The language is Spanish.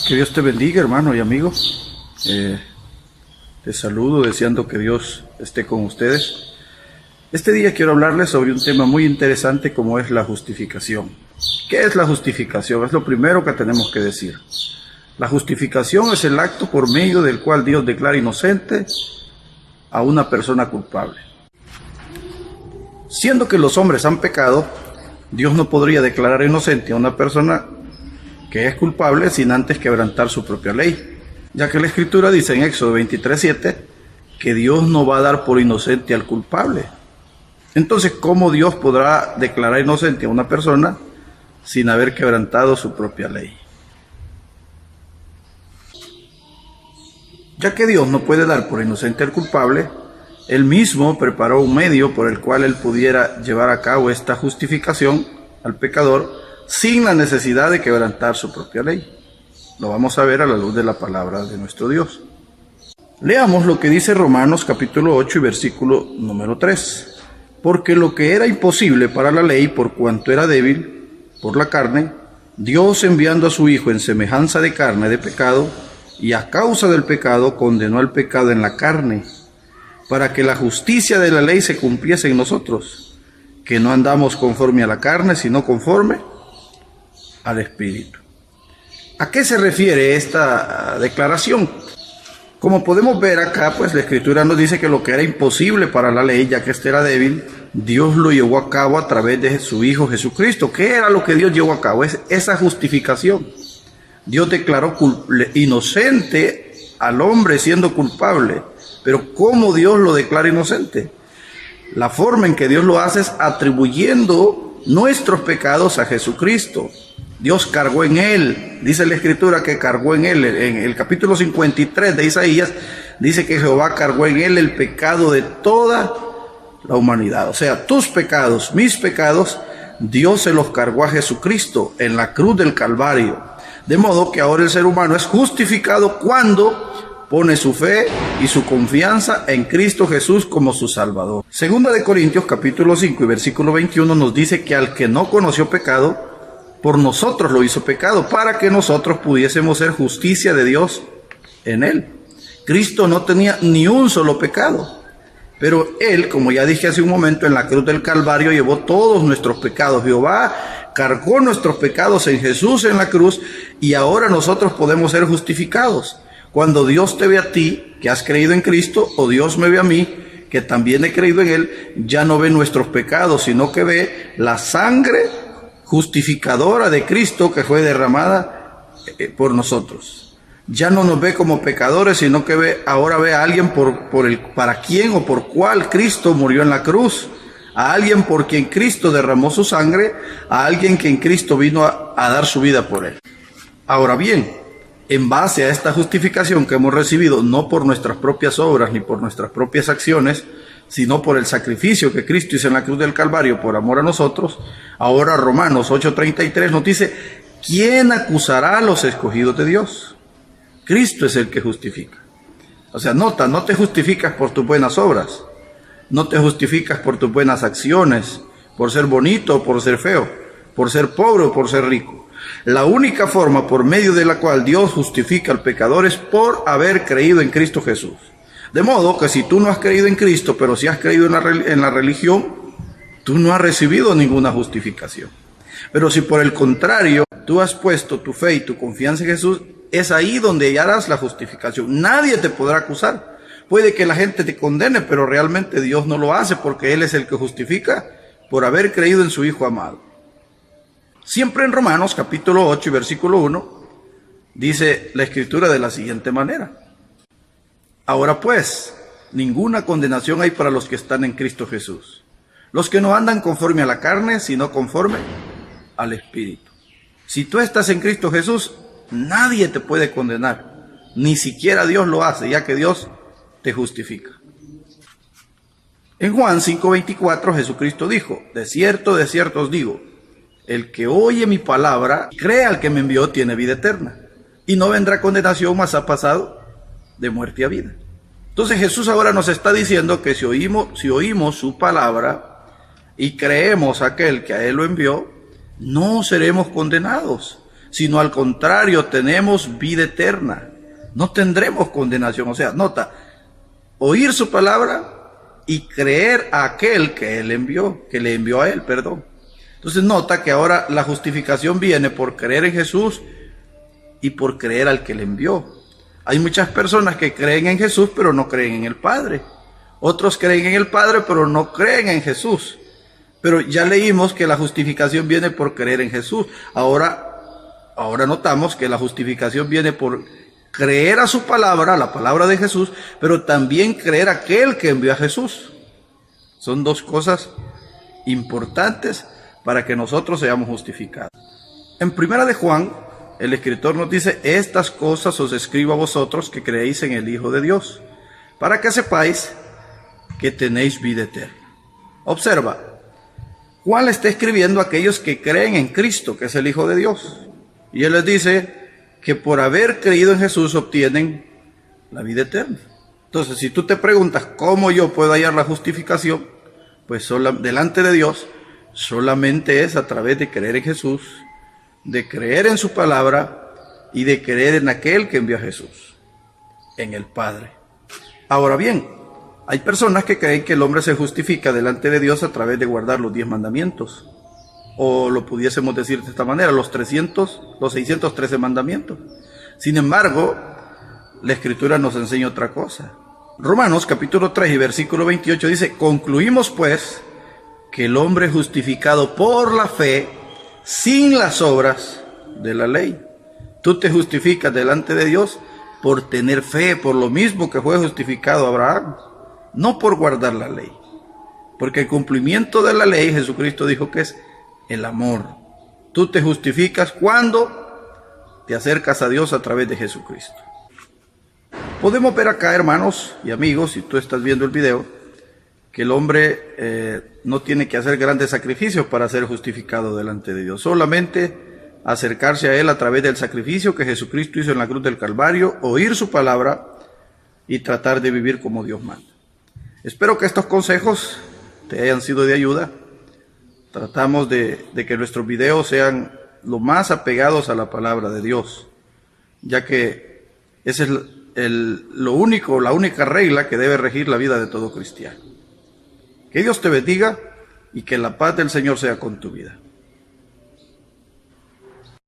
Que Dios te bendiga, hermano y amigo. Te saludo deseando que Dios esté con ustedes. Este día quiero hablarles sobre un tema muy interesante como es la justificación. ¿Qué es la justificación? Es lo primero que tenemos que decir. La justificación es el acto por medio del cual Dios declara inocente a una persona culpable. Siendo que los hombres han pecado, Dios no podría declarar inocente a una persona que es culpable sin antes quebrantar su propia ley, ya que la Escritura dice en Éxodo 23:7 que Dios no va a dar por inocente al culpable. Entonces, ¿cómo Dios podrá declarar inocente a una persona sin haber quebrantado su propia ley? Ya que Dios no puede dar por inocente al culpable, Él mismo preparó un medio por el cual Él pudiera llevar a cabo esta justificación al pecador sin la necesidad de quebrantar su propia ley. Lo vamos a ver a la luz de la palabra de nuestro Dios. Leamos lo que dice Romanos capítulo 8 y versículo número 3. Porque lo que era imposible para la ley, por cuanto era débil por la carne, Dios enviando a su Hijo en semejanza de carne de pecado, y a causa del pecado condenó al pecado en la carne, para que la justicia de la ley se cumpliese en nosotros, que no andamos conforme a la carne, sino conforme al Espíritu. ¿A qué se refiere esta declaración? Como podemos ver acá, pues la Escritura nos dice que lo que era imposible para la ley, ya que éste era débil, Dios lo llevó a cabo a través de su Hijo Jesucristo. ¿Qué era lo que Dios llevó a cabo? Es esa justificación. Dios declaró inocente al hombre siendo culpable. Pero ¿cómo Dios lo declara inocente? La forma en que Dios lo hace es atribuyendo nuestros pecados a Jesucristo. Dios cargó en Él, dice la Escritura que cargó en Él. En el capítulo 53 de Isaías dice que Jehová cargó en Él el pecado de toda la humanidad. O sea, tus pecados, mis pecados, Dios se los cargó a Jesucristo en la cruz del Calvario. De modo que ahora el ser humano es justificado cuando pone su fe y su confianza en Cristo Jesús como su Salvador. Segunda de Corintios capítulo 5 y versículo 21 nos dice que al que no conoció pecado, por nosotros lo hizo pecado, para que nosotros pudiésemos ser justicia de Dios en Él. Cristo no tenía ni un solo pecado, pero Él, como ya dije hace un momento, en la cruz del Calvario llevó todos nuestros pecados. Jehová cargó nuestros pecados en Jesús en la cruz, y ahora nosotros podemos ser justificados. Cuando Dios te ve a ti, que has creído en Cristo, o Dios me ve a mí, que también he creído en Él, ya no ve nuestros pecados, sino que ve la sangre justificadora de Cristo que fue derramada por nosotros. Ya no nos ve como pecadores, sino que ahora ve a alguien para quien o por cual Cristo murió en la cruz, a alguien por quien Cristo derramó su sangre, a alguien que en Cristo vino a dar su vida por él. Ahora bien, en base a esta justificación que hemos recibido, no por nuestras propias obras ni por nuestras propias acciones, sino por el sacrificio que Cristo hizo en la cruz del Calvario por amor a nosotros, ahora Romanos 8:33 nos dice, ¿quién acusará a los escogidos de Dios? Cristo es el que justifica. O sea, nota, no te justificas por tus buenas obras, no te justificas por tus buenas acciones, por ser bonito o por ser feo, por ser pobre o por ser rico. La única forma por medio de la cual Dios justifica al pecador es por haber creído en Cristo Jesús. De modo que si tú no has creído en Cristo, pero si has creído en la religión, tú no has recibido ninguna justificación. Pero si por el contrario, tú has puesto tu fe y tu confianza en Jesús, es ahí donde hallarás la justificación. Nadie te podrá acusar. Puede que la gente te condene, pero realmente Dios no lo hace porque Él es el que justifica por haber creído en su Hijo amado. Siempre en Romanos capítulo 8 y versículo 1, dice la Escritura de la siguiente manera. Ahora pues, ninguna condenación hay para los que están en Cristo Jesús, los que no andan conforme a la carne, sino conforme al Espíritu. Si tú estás en Cristo Jesús, nadie te puede condenar, ni siquiera Dios lo hace, ya que Dios te justifica. En Juan 5:24 Jesucristo dijo, de cierto os digo, el que oye mi palabra y cree al que me envió tiene vida eterna, y no vendrá condenación, mas ha pasado de muerte a vida. Entonces Jesús ahora nos está diciendo que si oímos su palabra y creemos a aquel que a Él lo envió, no seremos condenados, sino al contrario, tenemos vida eterna. No tendremos condenación. O sea, nota, oír su palabra y creer a aquel que él envió, que le envió a él, perdón. Entonces nota que ahora la justificación viene por creer en Jesús y por creer al que le envió. Hay muchas personas que creen en Jesús pero no creen en el Padre. Otros creen en el Padre pero no creen en Jesús. Pero ya leímos que la justificación viene por creer en Jesús. Ahora notamos que la justificación viene por creer a su palabra, la palabra de Jesús, pero también creer a aquel que envió a Jesús. Son dos cosas importantes para que nosotros seamos justificados. En Primera de Juan, el escritor nos dice: estas cosas os escribo a vosotros que creéis en el Hijo de Dios, para que sepáis que tenéis vida eterna. Observa, Juan está escribiendo a aquellos que creen en Cristo, que es el Hijo de Dios. Y él les dice que por haber creído en Jesús obtienen la vida eterna. Entonces, si tú te preguntas cómo yo puedo hallar la justificación, pues delante de Dios solamente es a través de creer en Jesús, de creer en su palabra y de creer en aquel que envió a Jesús, en el Padre. Ahora bien, hay personas que creen que el hombre se justifica delante de Dios a través de guardar los 10 mandamientos. O lo pudiésemos decir de esta manera, los 613 mandamientos. Sin embargo, la Escritura nos enseña otra cosa. Romanos capítulo 3 y versículo 28 dice: concluimos pues que el hombre es justificado por la fe sin las obras de la ley. Tú te justificas delante de Dios por tener fe, por lo mismo que fue justificado Abraham, no por guardar la ley. Porque el cumplimiento de la ley, Jesucristo dijo que es el amor. Tú te justificas cuando te acercas a Dios a través de Jesucristo. Podemos ver acá, hermanos y amigos, si tú estás viendo el video, que el hombre no tiene que hacer grandes sacrificios para ser justificado delante de Dios. Solamente acercarse a Él a través del sacrificio que Jesucristo hizo en la cruz del Calvario, oír su palabra y tratar de vivir como Dios manda. Espero que estos consejos te hayan sido de ayuda. Tratamos de que nuestros videos sean lo más apegados a la palabra de Dios, ya que esa es la única regla que debe regir la vida de todo cristiano. Que Dios te bendiga y que la paz del Señor sea con tu vida.